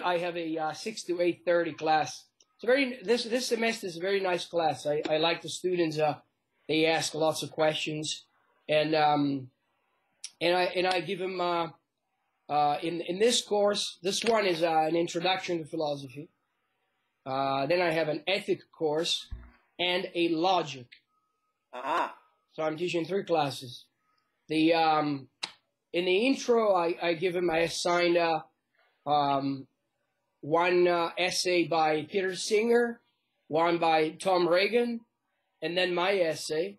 I have a 6 to 8:30 class. It's a this semester is a very nice class. I like the students. They ask lots of questions, and I give them in this course. This one is an introduction to philosophy. Then I have an ethic course and a logic. So I'm teaching 3 classes. The in the intro, I give him. I assigned one essay by Peter Singer, one by Tom Reagan, and then my essay.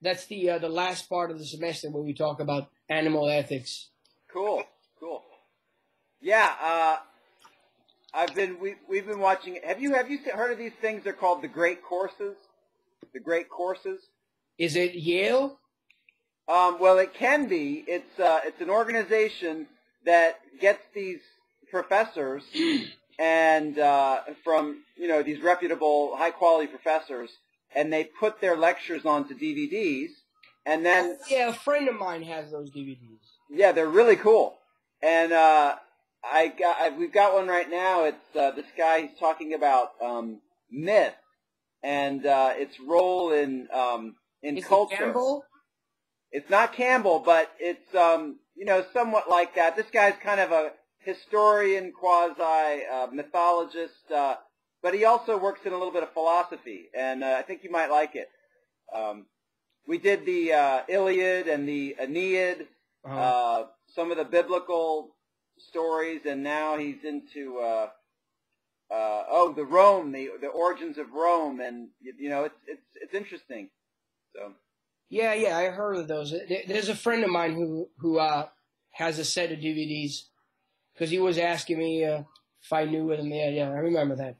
That's the last part of the semester where we talk about animal ethics. Cool, cool. Yeah, we've been watching. Have you heard of these things? They're called the Great Courses. The Great Courses. Is it Yale? Well, it can be. It's an organization that gets these professors and from these reputable, high quality professors, and they put their lectures onto DVDs, and then yeah, a friend of mine has those DVDs. Yeah, they're really cool, and we've got one right now. It's this guy. He's talking about myth and its role in culture. It Campbell? It's not Campbell, but it's somewhat like that. This guy's kind of a historian, quasi mythologist, but he also works in a little bit of philosophy, and I think you might like it. We did the Iliad and the Aeneid, some of the biblical stories, and now he's into the Rome, the origins of Rome, and it's interesting. So. Yeah, I heard of those. There's a friend of mine who has a set of DVDs because he was asking me if I knew them. Yeah, I remember that.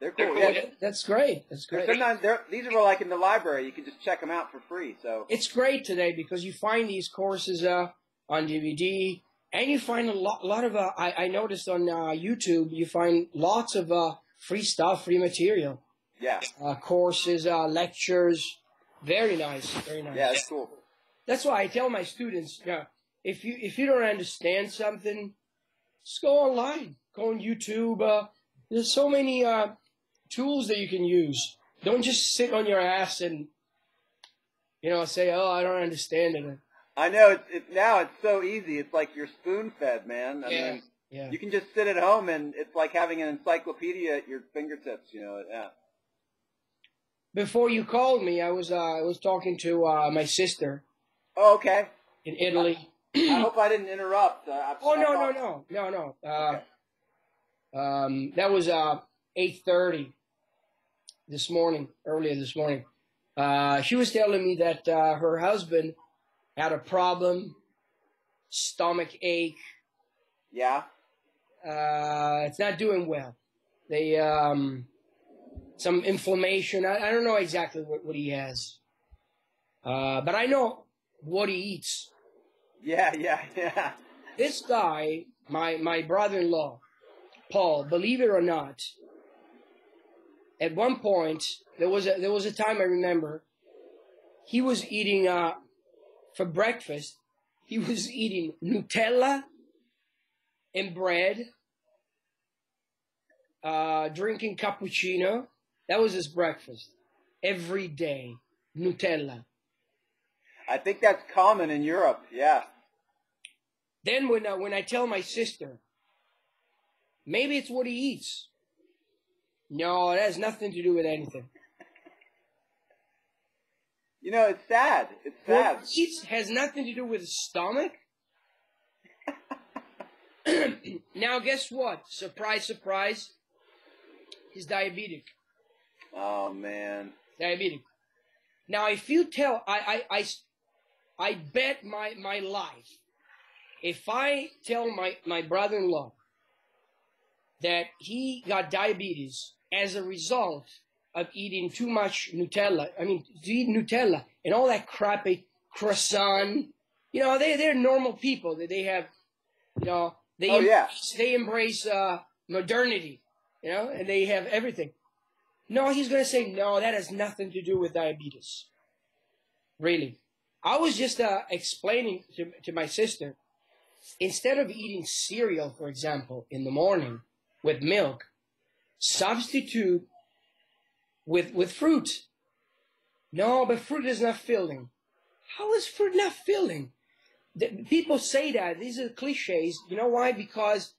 They're cool. Yeah. That's great. That's great. Sometimes these are like in the library. You can just check them out for free. So it's great today because you find these courses on DVD, and you find a lot of. I noticed on YouTube you find lots of free stuff, free material. Yeah. Courses, lectures. Very nice, very nice. Yeah, that's cool. That's why I tell my students, if you don't understand something, just go online, go on YouTube. There's so many tools that you can use. Don't just sit on your ass and say, "Oh, I don't understand it." I know now it's so easy. It's like you're spoon-fed, man. I mean, you can just sit at home and it's like having an encyclopedia at your fingertips. Yeah. Before you called me, I was talking to my sister. Oh, okay. In Italy. I hope I didn't interrupt. No. Okay. That was 8:30 this morning, earlier this morning. She was telling me that her husband had a problem, stomach ache. Yeah. It's not doing well. They some inflammation. I don't know exactly what he has, but I know what he eats. Yeah. This guy, my brother-in-law, Paul, believe it or not, at one point there was a time I remember he was eating for breakfast. He was eating Nutella and bread, drinking cappuccino. That was his breakfast every day. Nutella. I think that's common in Europe. Yeah. Then when I tell my sister, maybe it's what he eats. No, it has nothing to do with anything. It's sad. It's sad. What he eats has nothing to do with his stomach. Now, guess what? Surprise, surprise. He's diabetic. Oh, man. Diabetic. Now, if you tell, I bet my life, if I tell my brother-in-law that he got diabetes as a result of eating too much Nutella, to eat Nutella and all that crappy croissant, they're normal people. They have, they embrace modernity, and they have everything. No, he's going to say, no, that has nothing to do with diabetes. Really. I was just explaining to my sister instead of eating cereal, for example, in the morning with milk, substitute with fruit. No, but fruit is not filling. How is fruit not filling? People say that. These are cliches. You know why? Because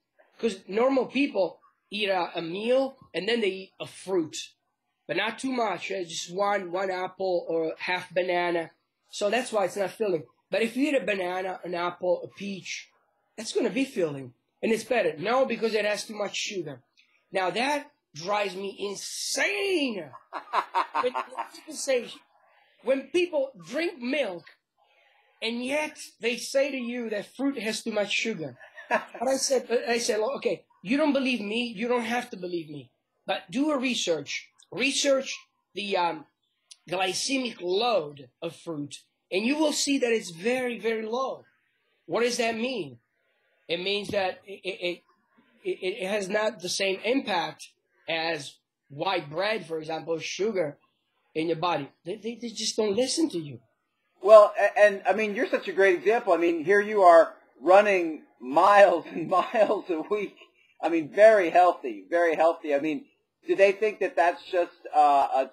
normal people eat a meal and then they eat a fruit. But not too much. Just one apple or half banana. So that's why it's not filling. But if you eat a banana, an apple, a peach, that's going to be filling. And it's better. No, because it has too much sugar. Now that drives me insane. When people drink milk, and yet they say to you that fruit has too much sugar. But I said, well, okay, you don't believe me. You don't have to believe me. But do a research. Research the glycemic load of fruit, and you will see that it's very, very low. What does that mean? It means that it has not the same impact as white bread, for example, sugar in your body. They just don't listen to you. Well, and I mean, you're such a great example. I mean, here you are running miles and miles a week. I mean, very healthy, very healthy. I mean, do they think that that's just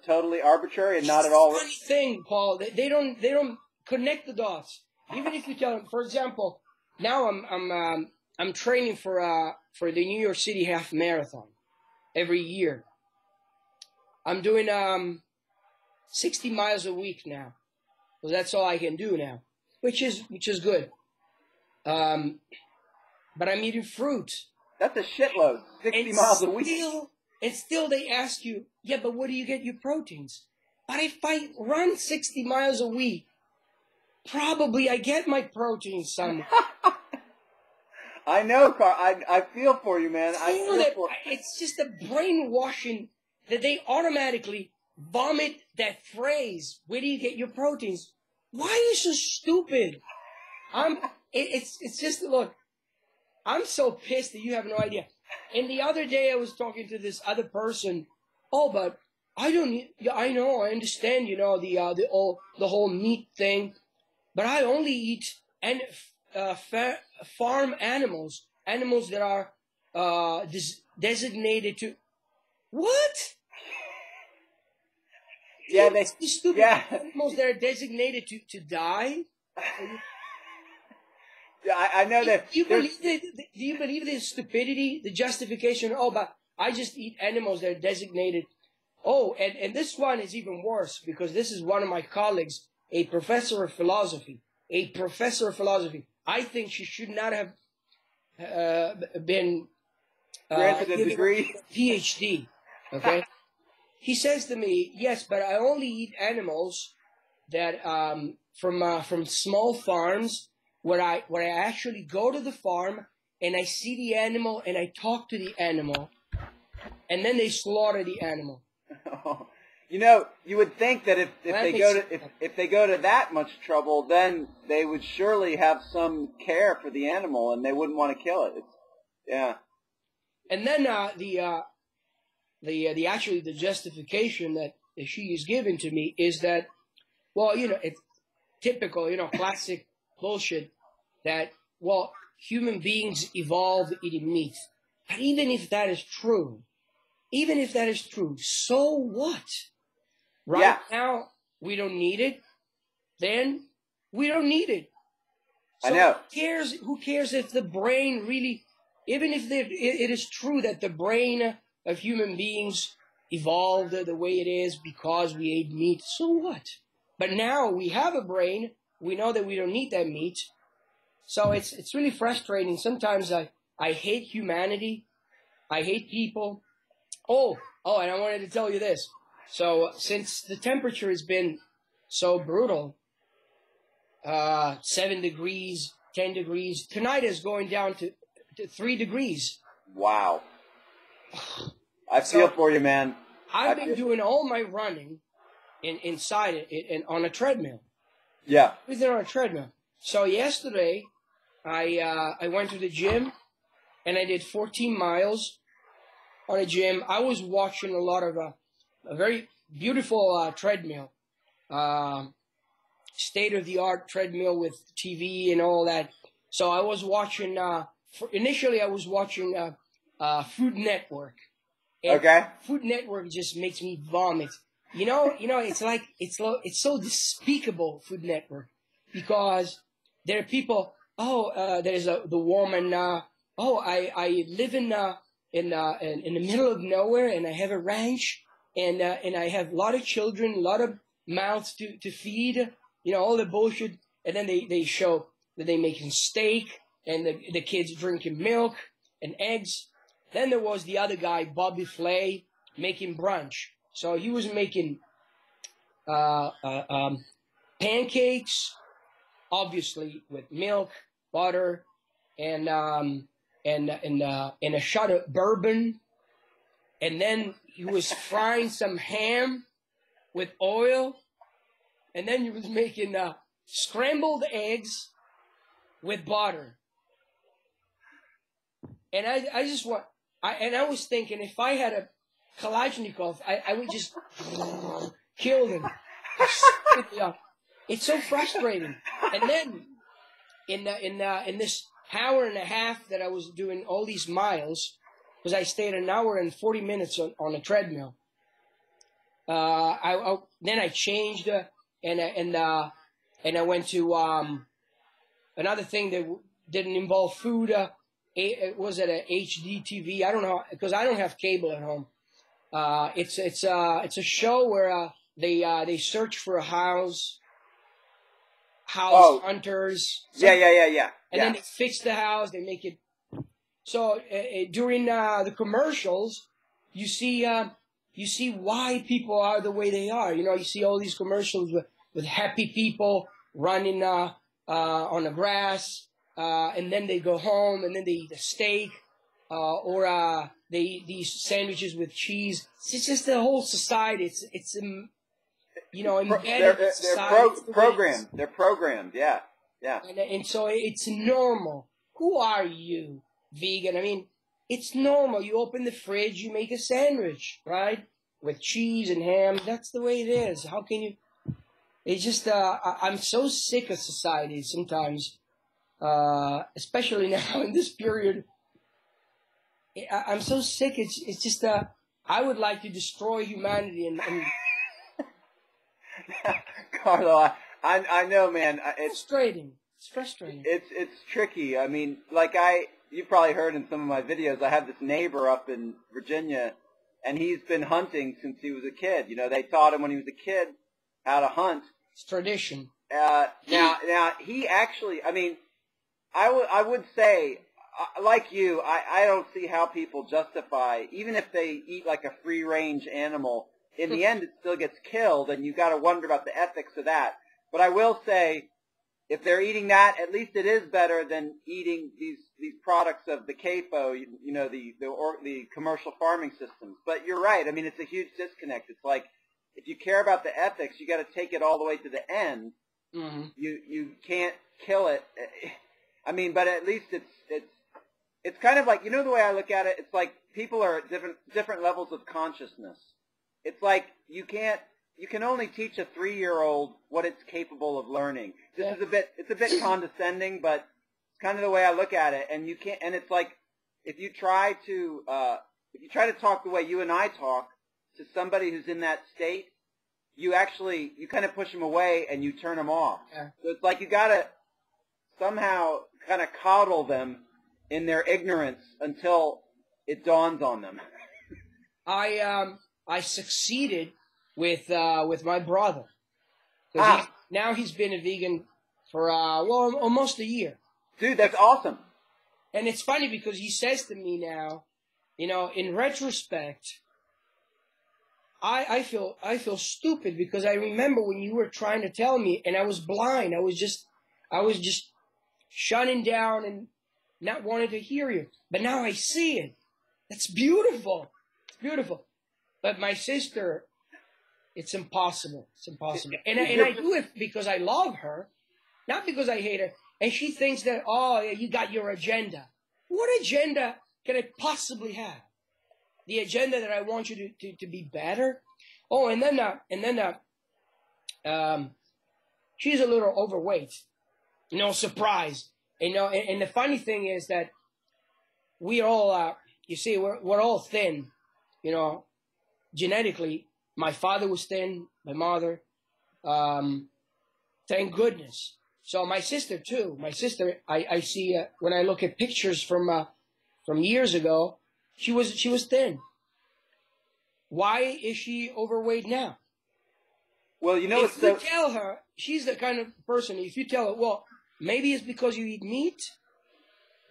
totally arbitrary and not at all? Funny thing, Paul. They don't connect the dots. Even if you tell them, for example, now I'm training for the New York City Half Marathon every year. I'm doing 60 miles a week now. Well, that's all I can do now, which is good. But I'm eating fruit. That's a shitload. 60 miles a week. And still they ask you, yeah, but where do you get your proteins? But if I run 60 miles a week, probably I get my proteins somewhere. I know, Carl. I feel for you, man. It's just a brainwashing that they automatically vomit that phrase. Where do you get your proteins? Why are you so stupid? It's just, look, I'm so pissed that you have no idea. And the other day I was talking to this other person. Oh, but I know, I understand, the whole meat thing, but I only eat farm animals that are designated to. What? Yeah, stupid animals that are designated to die. Yeah, I know that. Do you believe the stupidity, the justification? Oh, but I just eat animals that are designated. Oh, and this one is even worse because this is one of my colleagues, a professor of philosophy. I think she should not have been granted a degree, PhD. Okay. He says to me, yes, but I only eat animals that from small farms where I actually go to the farm and I see the animal and I talk to the animal, and then they slaughter the animal. You would think that if they go to that much trouble, then they would surely have some care for the animal and they wouldn't want to kill it. Yeah. And then the justification that she is given to me is that, well, it's typical, classic bullshit that, well, human beings evolved eating meat. But even if that is true, so what? Right now, we don't need it. Then we don't need it. So I know. Who cares if the brain really, even if it is true that the brain of human beings evolved the way it is because we ate meat, so what? But now we have a brain. We know that we don't need that meat. So it's really frustrating. Sometimes I hate humanity. I hate people. Oh, and I wanted to tell you this. So since the temperature has been so brutal, 7 degrees, 10 degrees, tonight is going down to 3 degrees. Wow. I feel for you, man. I've been doing all my running inside on a treadmill. Yeah. Everything on a treadmill. So yesterday, I went to the gym, and I did 14 miles on a gym. I was watching a lot of a very beautiful treadmill, state-of-the-art treadmill with TV and all that. So I was watching, initially I was watching Food Network. And Okay. Food Network just makes me vomit. You know, it's like, it's so despicable, Food Network, because there are people, there's the woman, I live in the middle of nowhere, and I have a ranch, and I have a lot of children, a lot of mouths to feed, all the bullshit. And then they show that they making steak, and the kids drinking milk and eggs. Then there was the other guy, Bobby Flay, making brunch. So he was making pancakes, obviously with milk, butter, and a shot of bourbon. And then he was frying some ham with oil. And then he was making scrambled eggs with butter. And I just want, I was thinking, if I had a Kalashnikov, I would just kill him. It's so frustrating. And then in this hour and a half that I was doing all these miles, because I stayed an hour and 40 minutes on a treadmill. Then I changed, and I went to another thing that didn't involve food. It was at a HD TV. I don't know, because I don't have cable at home. It's a show where they search for a house hunters. Yeah. And then they fix the house. They make it. So during the commercials, you see why people are the way they are. You see all these commercials with happy people running on the grass. And then they go home, and then they eat a steak, or they eat these sandwiches with cheese. It's just the whole society. It's embedded. They're programmed. They're programmed. Yeah. And so it's normal. Who are you, vegan? I mean, it's normal. You open the fridge, you make a sandwich, right, with cheese and ham. That's the way it is. How can you? It's just I'm so sick of society sometimes. Especially now in this period, I'm so sick. It's just I would like to destroy humanity and Carlo, I know, man. It's frustrating. It's frustrating. It's tricky. I mean, you probably heard in some of my videos, I have this neighbor up in Virginia, and he's been hunting since he was a kid. They taught him when he was a kid how to hunt. It's tradition. Now he actually, I mean, I would say, like you, I don't see how people justify, even if they eat like a free-range animal, in the end it still gets killed, and you got to wonder about the ethics of that. But I will say, if they're eating that, at least it is better than eating these products of the CAFO, the commercial farming systems. But you're right. I mean, it's a huge disconnect. It's like, if you care about the ethics, you got to take it all the way to the end. Mm-hmm. You can't kill it. I mean, but at least it's kind of like, the way I look at it, it's like people are at different levels of consciousness. It's like you can only teach a 3-year-old what it's capable of learning. It's a bit condescending, but it's kind of the way I look at it. And it's like, if you try to talk the way you and I talk to somebody who's in that state, you kind of push them away and you turn them off. Yeah. So it's like you got to somehow kind of coddle them in their ignorance until it dawns on them. I succeeded with my brother. Now he's been a vegan for almost a year. Dude, that's awesome. And it's funny because he says to me now, in retrospect, I feel stupid because I remember when you were trying to tell me, and I was blind. I was just shutting down and not wanting to hear you. But now I see it. That's beautiful. It's beautiful. But my sister, it's impossible. It's impossible. And I do it because I love her, not because I hate her. And she thinks that, you got your agenda. What agenda can I possibly have? The agenda that I want you to be better? Oh, and then she's a little overweight. No surprise. You know, and the funny thing is that we all, you see, we're all thin, you know, genetically. My father was thin, my mother, thank goodness. So my sister too. My sister, I see when I look at pictures from years ago, she was thin. Why is she overweight now? Well, you know, if you tell her, she's the kind of person, if you tell her, well, maybe it's because you eat meat.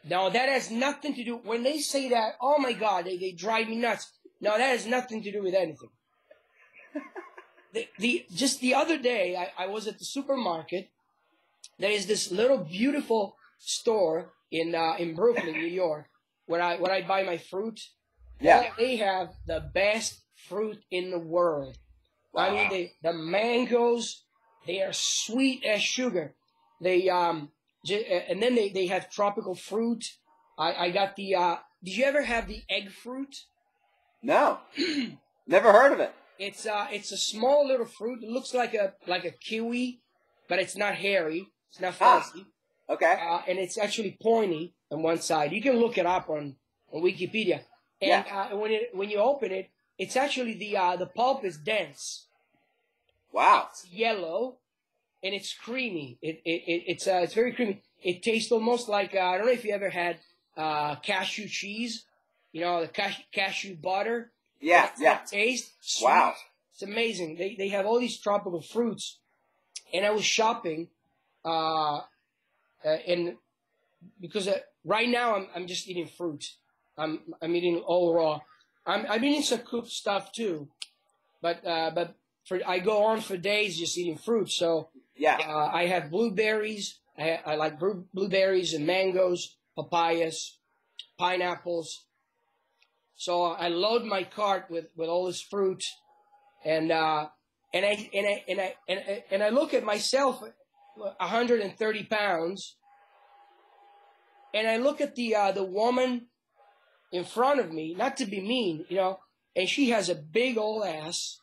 No, that has nothing to do. When they say that, oh my God, they drive me nuts. No, that has nothing to do with anything. Just the other day, I was at the supermarket. There is this little beautiful store in Brooklyn, New York, where I buy my fruit. Yeah. They have the best fruit in the world. Wow. I mean, the mangoes, they are sweet as sugar. They and then they have tropical fruit. I got the. Did you ever have the egg fruit? No, never heard of it. It's a small little fruit. It looks like a kiwi, but it's not hairy. It's not fancy. Okay. And it's actually pointy on one side. You can look it up on Wikipedia. And when you open it, it's actually the pulp is dense. Wow. It's yellow, and it's creamy. It's very creamy. It tastes almost like I don't know if you ever had cashew cheese. You know, the cashew butter. Yeah, That's that taste. Sweet. Wow. It's amazing. They have all these tropical fruits, and I was shopping, and because right now I'm just eating fruit. I'm eating all raw. I'm eating some cooked stuff too, but I go on for days just eating fruit. So yeah, I have blueberries. I like blueberries and mangoes, papayas, pineapples. So I load my cart with all this fruit, and I look at myself, 130 pounds, and I look at the woman in front of me, not to be mean, you know, and she has a big old ass.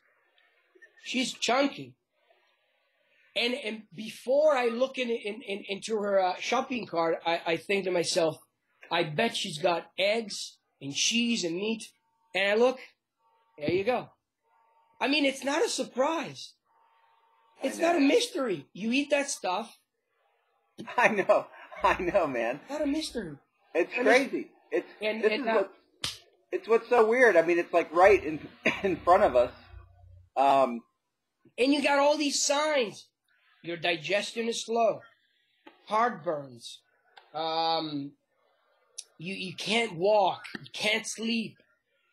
She's chunky. And before I look into her shopping cart, I think to myself, I bet she's got eggs and cheese and meat. And I look, there you go. I mean, it's not a surprise. It's not a mystery. You eat that stuff. I know, man. Not a mystery. It's crazy. It's what's so weird. I mean, it's like right in front of us. And you got all these signs. Your digestion is slow. Heartburns. You can't walk. You can't sleep.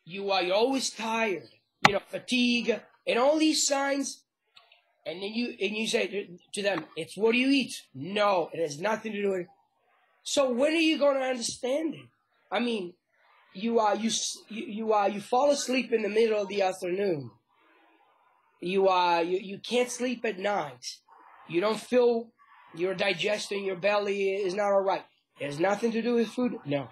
You're always tired. You know, fatigue and all these signs. And then you say to them, "It's what do you eat?" No, it has nothing to do with it. So when are you going to understand it? I mean, you fall asleep in the middle of the afternoon. You can't sleep at night. You don't feel your digestion, your belly is not all right. It has nothing to do with food. No,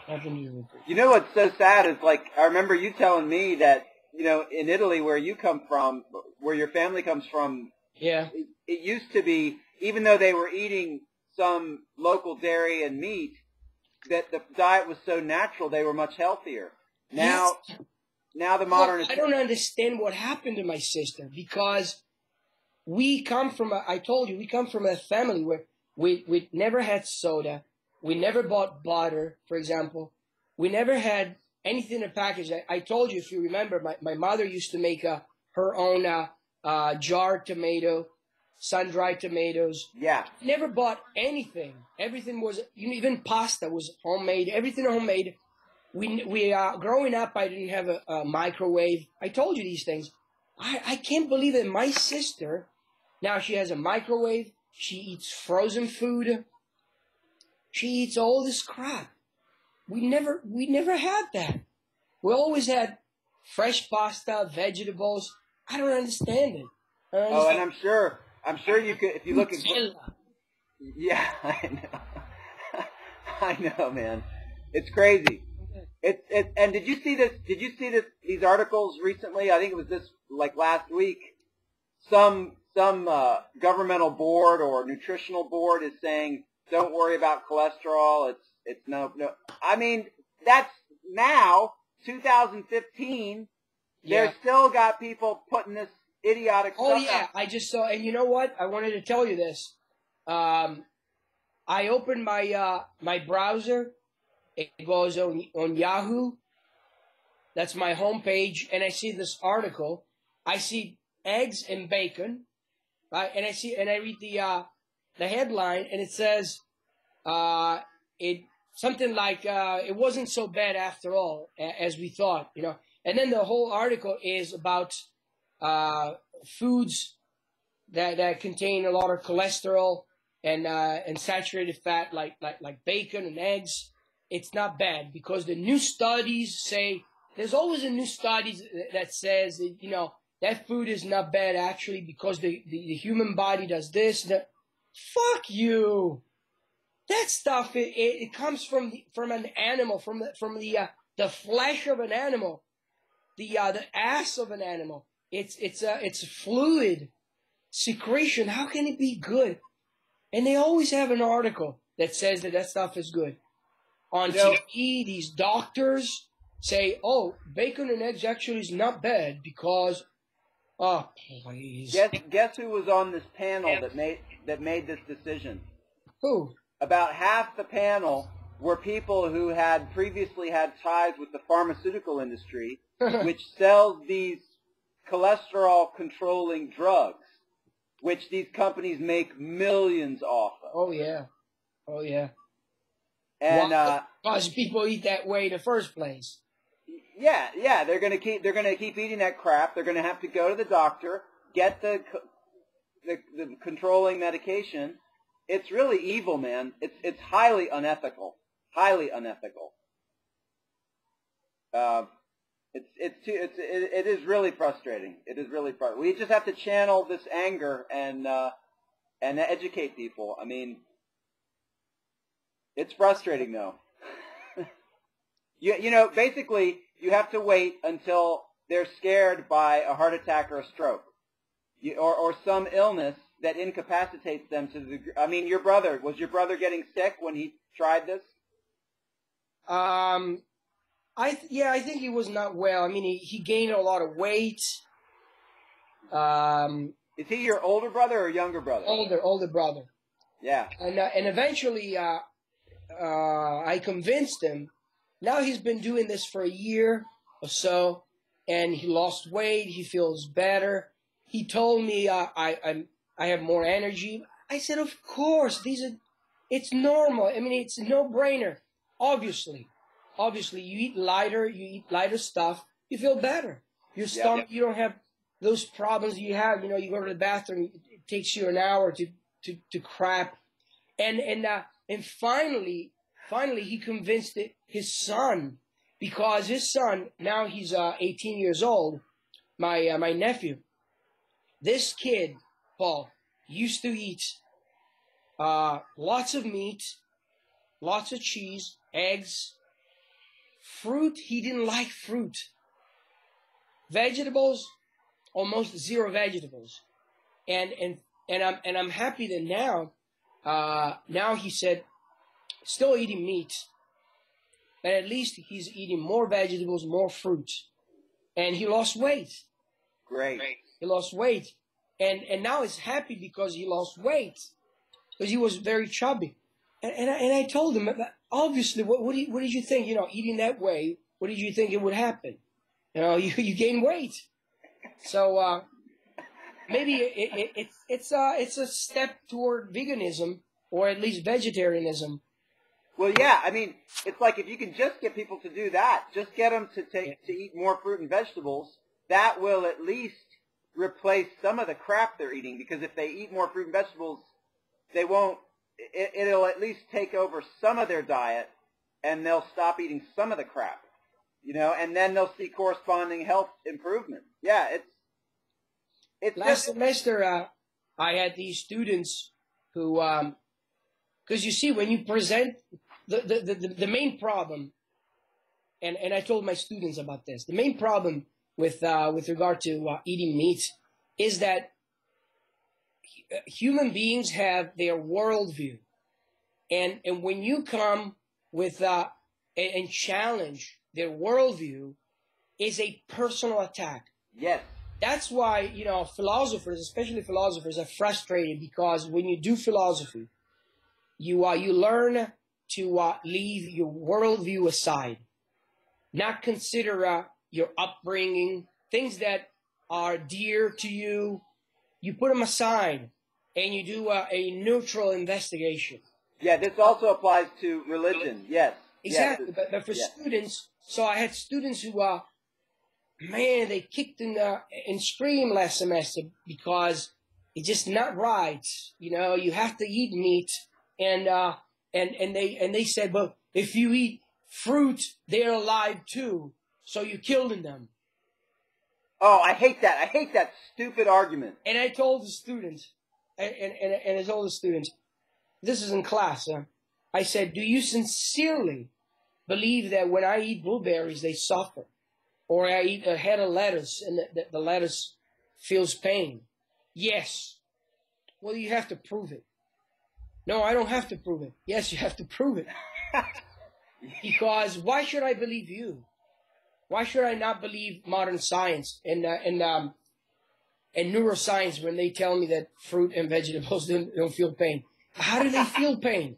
nothing to do with food. You know what's so sad is, like, I remember you telling me that, you know, in Italy, where you come from, where your family comes from, yeah, it used to be, even though they were eating some local dairy and meat, that the diet was so natural, they were much healthier. Now, yes. Now the modern... I don't understand what happened to my sister, because we come from I told you, we come from a family where we never had soda. We never bought butter, for example. We never had anything in a package. I told you, if you remember, my mother used to make her own jarred tomato, sun-dried tomatoes. Yeah. Never bought anything. Everything was, even pasta was homemade. Everything homemade. We growing up, I didn't have a microwave. I told you these things. I can't believe that my sister, now she has a microwave. She eats frozen food. She eats all this crap. We never had that. We always had fresh pasta, vegetables. I don't understand it. Oh, and I'm sure you could, if you look at... Yeah, I know. I know, man. It's crazy. And did you see this? Did you see these articles recently? I think it was last week. Some governmental board or nutritional board is saying don't worry about cholesterol. It's no. I mean, that's now 2015. Yeah. There's still got people putting this idiotic stuff Oh yeah, out. I just saw, and you know what? I wanted to tell you this. I opened my my browser. It goes on Yahoo. That's my homepage, and I see this article. I see eggs and bacon, right? And I read the headline, and it says it something like it wasn't so bad after all as we thought, you know. And then the whole article is about foods that contain a lot of cholesterol and saturated fat, like bacon and eggs. It's not bad because the new studies say there's always a new study that says that, you know, that food is not bad actually because the human body does this. That. Fuck you. That stuff it comes from an animal, from the flesh of an animal, the ass of an animal. It's a fluid secretion. How can it be good? And they always have an article that says that stuff is good. On TV, these doctors say, "Oh, bacon and eggs actually is not bad because." Oh, please. Guess who was on this panel that made this decision? Who? About half the panel were people who had previously had ties with the pharmaceutical industry, which sells these cholesterol-controlling drugs, which these companies make millions off of. Oh yeah, oh yeah. And because people eat that way in the first place. Yeah, they're gonna keep eating that crap. They're gonna have to go to the doctor, get the controlling medication. It's really evil, man. It's highly unethical. Highly unethical. It is really frustrating. It is really frustrating. We just have to channel this anger and educate people. I mean, it's frustrating though. You know, basically, you have to wait until they're scared by a heart attack or a stroke, or some illness that incapacitates them to the degree. I mean, was your brother getting sick when he tried this? I think he was not well. I mean, he gained a lot of weight. Is he your older brother or younger brother? Older brother. Yeah. And eventually, I convinced him. Now he's been doing this for a year or so, and he lost weight. He feels better. He told me I have more energy. I said, of course, it's normal. I mean, it's a no-brainer. Obviously, you eat lighter stuff, you feel better. Your stomach, you don't have those problems you have. You know, you go to the bathroom, it takes you an hour to crap, and finally he convinced his son, because his son, now he's 18 years old, my nephew. This kid, Paul, used to eat lots of meat, lots of cheese, eggs, fruit. He didn't like fruit. Vegetables, almost zero vegetables. And I'm happy that now he said, still eating meat, but at least he's eating more vegetables, more fruit. And he lost weight. Great. He lost weight. And now he's happy because he lost weight. Because he was very chubby. And I told him, obviously, what did you think, you know, eating that way, what did you think it would happen? You know, you gain weight. So maybe it's a step toward veganism, or at least vegetarianism. Well, yeah, I mean, it's like if you can just get people to do that, just get them to eat more fruit and vegetables, that will at least replace some of the crap they're eating. Because if they eat more fruit and vegetables, they won't. It'll at least take over some of their diet, and they'll stop eating some of the crap, you know, and then they'll see corresponding health improvement. Yeah, it's last semester I had these students who, because you see, when you present the main problem, and I told my students about this, the main problem with regard to eating meat is that human beings have their worldview. And when you come with and challenge their worldview, is a personal attack. Yes. That's why, you know, philosophers, especially philosophers, are frustrated, because when you do philosophy, you learn to leave your worldview aside, not consider your upbringing, things that are dear to you. You put them aside, and you do a neutral investigation. Yeah, this also applies to religion. Yes. Exactly. Yes. But for Yeah. students, so I had students who, man, they kicked and screamed last semester because it's just not right. You know, you have to eat meat, and they said, but if you eat fruit, they're alive too, so you're killing them. Oh, I hate that. I hate that stupid argument. And I told the students, and I told the students, this is in class. I said, do you sincerely believe that when I eat blueberries, they suffer? Or I eat a head of lettuce and the lettuce feels pain? Yes. Well, you have to prove it. No, I don't have to prove it. Yes, you have to prove it. Because why should I believe you? Why should I not believe modern science and neuroscience when they tell me that fruit and vegetables don't feel pain? How do they feel pain?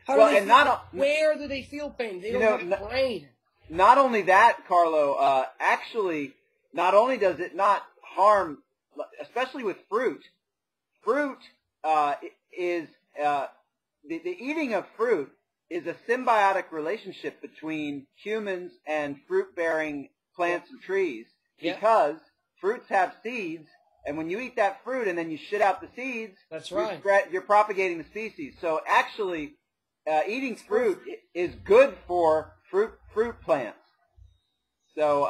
Where do they feel pain? They don't have a brain. Not only that, Carlo, actually, not only does it not harm, especially with fruit, is, the eating of fruit is a symbiotic relationship between humans and fruit-bearing plants and trees, because fruits have seeds, and when you eat that fruit and then you shit out the seeds, that's right, you're propagating the species. So actually, eating fruit is good for fruit plants. So,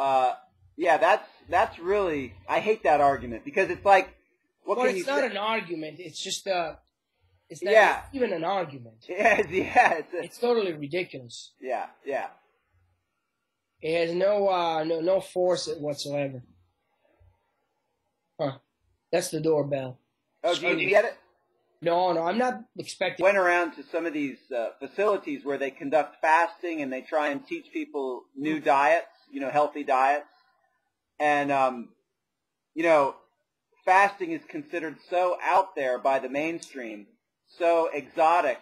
yeah, that's really, I hate that argument, because it's like, it's not an argument. It's just it's not even an argument. It's totally ridiculous. Yeah. It has no force whatsoever. Huh. That's the doorbell. Oh, do you get it? No, I'm not expecting. Went around to some of these facilities where they conduct fasting, and they try and teach people new diets, healthy diets. And, fasting is considered so out there by the mainstream, so exotic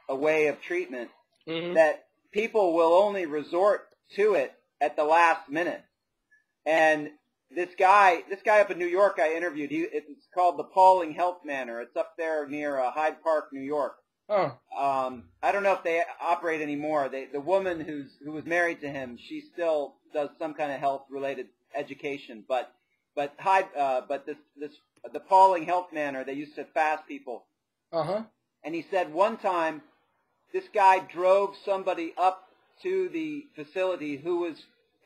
a way of treatment, that people will only resort to it at the last minute. And this guy up in New York I interviewed, it's called the Pauling Health Manor. It's up there near Hyde Park, New York. Oh. I don't know if they operate anymore. The woman who was married to him, she still does some kind of health-related education. But the Pauling Health Manor, they used to fast people. And he said one time this guy drove somebody up to the facility who was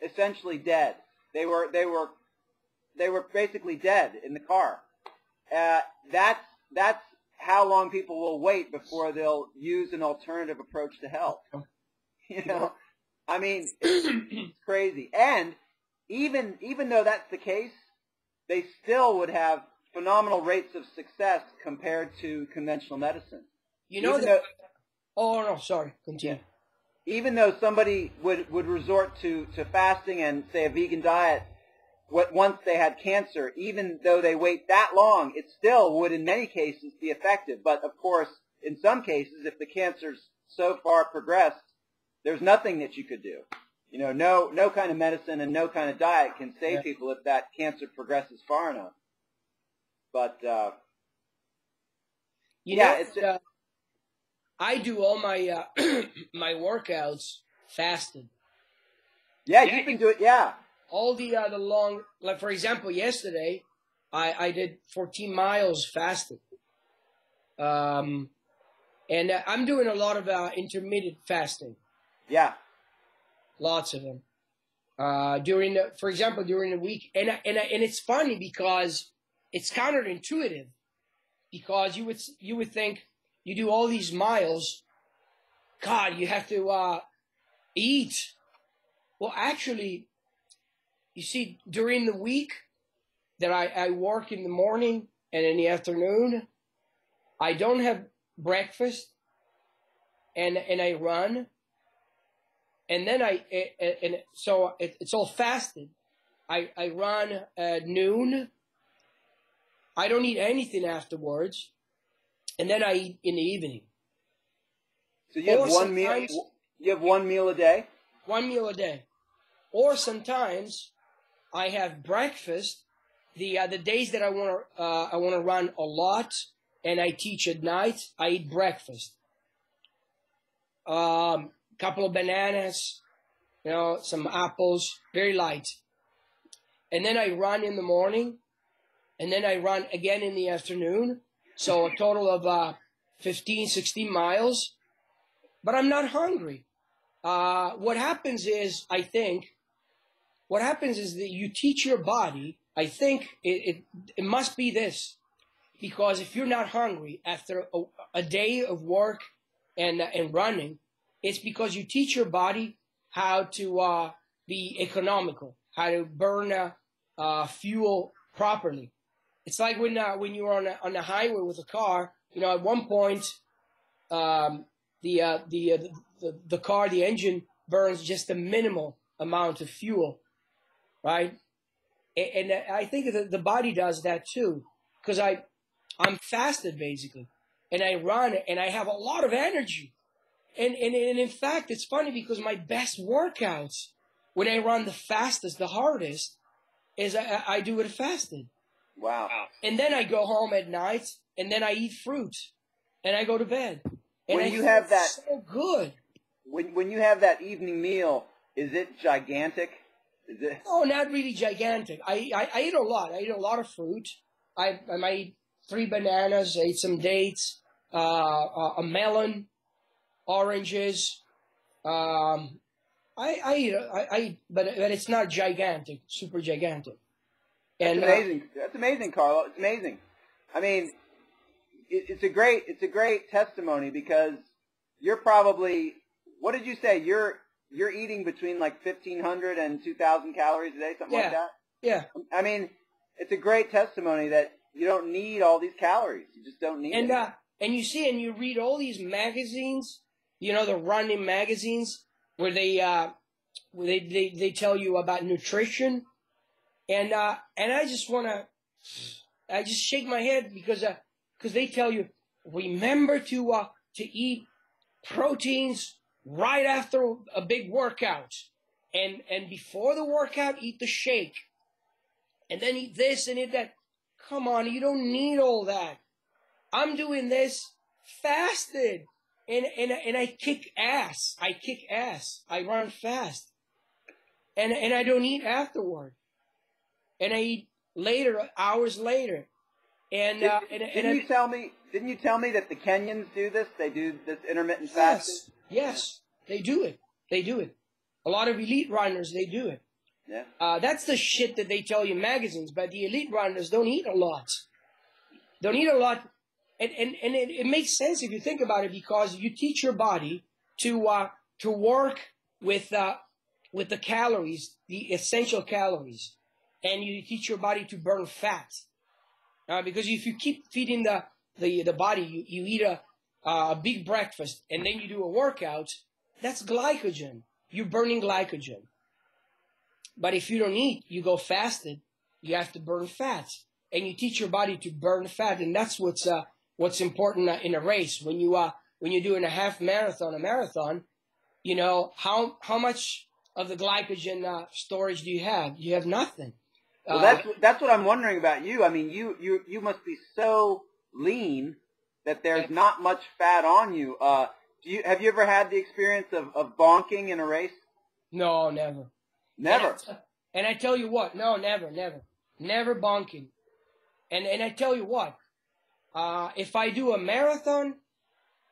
essentially dead. They were basically dead in the car. That's how long people will wait before they'll use an alternative approach to health. I mean, it's crazy. And even though that's the case, they still would have phenomenal rates of success compared to conventional medicine. Oh, no, sorry. Continue. Even though somebody would resort to fasting and, say, a vegan diet once they had cancer, even though they wait that long, it still would in many cases be effective. But, of course, in some cases, if the cancer's so far progressed, there's nothing that you could do. No kind of medicine and no kind of diet can save people if that cancer progresses far enough. But, I do all my my workouts fasted. Yeah, you can do it. Yeah. All the long, like for example, yesterday I did 14 miles fasted. And I'm doing a lot of intermittent fasting. Yeah. Lots of them. For example, during the week, and it's funny because it's counterintuitive, because you would think you do all these miles, God, you have to eat. Well, actually, you see, during the week that I work in the morning and in the afternoon, I don't have breakfast, and I run, and then so it's all fasted. I run at noon. I don't eat anything afterwards, and then I eat in the evening. So you have one meal. You have one meal a day. 1 meal a day, or sometimes I have breakfast. The days that I want to run a lot and I teach at night, I eat breakfast. Couple of bananas, some apples, very light. And then I run in the morning, and then I run again in the afternoon. So a total of 15, 16 miles. But I'm not hungry. What happens is that you teach your body, I think it must be this. Because if you're not hungry after a day of work and running, it's because you teach your body how to be economical, how to burn fuel properly. It's like when you're on the highway with a car. At one point, the car, the engine burns just a minimal amount of fuel, right? And I think that the body does that too, because I'm fasted basically, and I run and I have a lot of energy. And in fact, it's funny because my best workouts when I run the fastest, the hardest, is I do it fasted. Wow. And then I go home at night and then I eat fruit and I go to bed. And when you have that, so good. When you have that evening meal, is it gigantic? Is it? Oh, not really gigantic. I eat a lot. I eat a lot of fruit. I might eat 3 bananas. I eat some dates, a melon, oranges. I eat, but it's not gigantic, super gigantic. And that's amazing. That's amazing, Carlo. It's amazing. I mean, it's a great testimony because you're probably, what did you say? You're eating between like 1,500 and 2,000 calories a day, something like that? Yeah. I mean, it's a great testimony that you don't need all these calories. You just don't need it. And you see, and you read all these magazines, the running magazines, where they tell you about nutrition, and I just shake my head because they tell you, remember to eat proteins right after a big workout, and before the workout eat the shake, and then eat this and eat that. Come on, you don't need all that. I'm doing this fasted, and I kick ass. I run fast, and I don't eat afterward, and I eat later, hours later. And didn't you tell me that the Kenyans do this? They do this intermittent fasting. Yes, they do it. A lot of elite runners, they do it. Yeah. That's the shit that they tell you in magazines. But the elite runners don't eat a lot. And it makes sense if you think about it, because you teach your body to work with the calories, the essential calories, and you teach your body to burn fat. Because if you keep feeding the body, you eat a big breakfast and then you do a workout, that's glycogen. You're burning glycogen. But if you don't eat, you go fasted, you have to burn fat. And you teach your body to burn fat, and that's what's important in a race. When you're doing a half marathon, a marathon, how much of the glycogen storage do you have? You have nothing. Well, that's what I'm wondering about you. I mean, you must be so lean that there's not much fat on you. Have you ever had the experience of bonking in a race? No, never. Never. And I tell you what, no, never bonking. And I tell you what, if I do a marathon,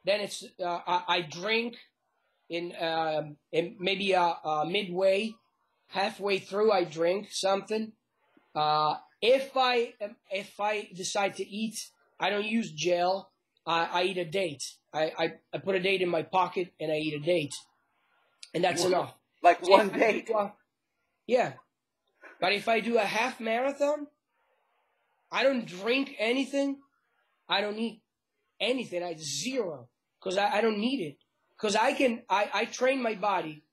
then it's I drink in maybe midway, halfway through, I drink something. If I decide to eat, I don't use gel. I eat a date. I put a date in my pocket and I eat a date, and that's enough. Like one date. Yeah, but if I do a half marathon, I don't drink anything. I don't eat anything. I zero, because I don't need it. because I train my body.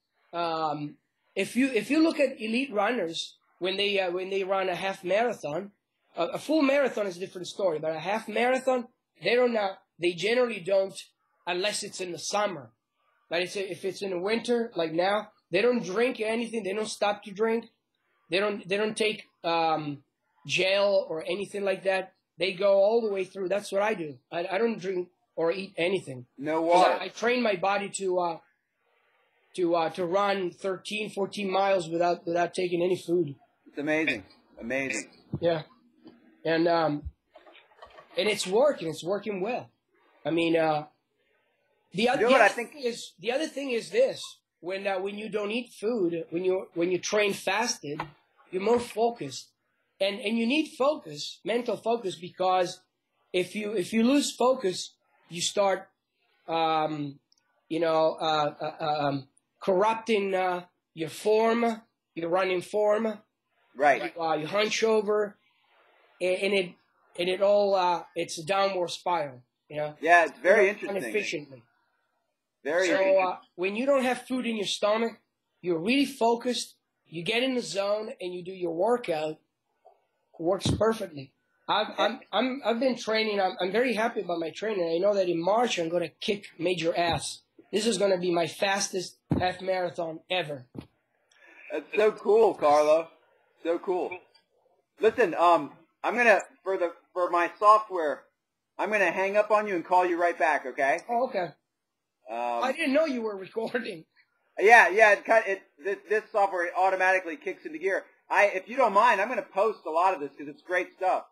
If you look at elite runners when they run a half marathon, a full marathon is a different story, but a half marathon they generally don't, unless it's in the summer. Like if it's in the winter, like now, they don't drink anything. They don't stop to drink. They don't take gel or anything like that. They go all the way through. That's what I do. I don't drink or eat anything. No water. I train my body to run 13, 14 miles without taking any food. It's amazing. Amazing. Yeah. And it's working. It's working well. I mean, the other thing is this: when you don't eat food, when you train fasted, you're more focused, and you need focus, mental focus, because if you lose focus, you start corrupting your form, your running form. Right. You hunch over, and it all it's a downward spiral. You know. Yeah, it's very interesting. Inefficiently. Very interesting. So when you don't have food in your stomach, you're really focused. You get in the zone and you do your workout. It works perfectly. I've been training. I'm very happy about my training. I know that in March I'm going to kick major ass. This is going to be my fastest half marathon ever. That's so cool, Carlo. So cool. Listen, I'm gonna for my software, I'm gonna hang up on you and call you right back. Okay? Oh, okay. I didn't know you were recording. Yeah. This software automatically kicks into gear. If you don't mind, I'm gonna post a lot of this because it's great stuff.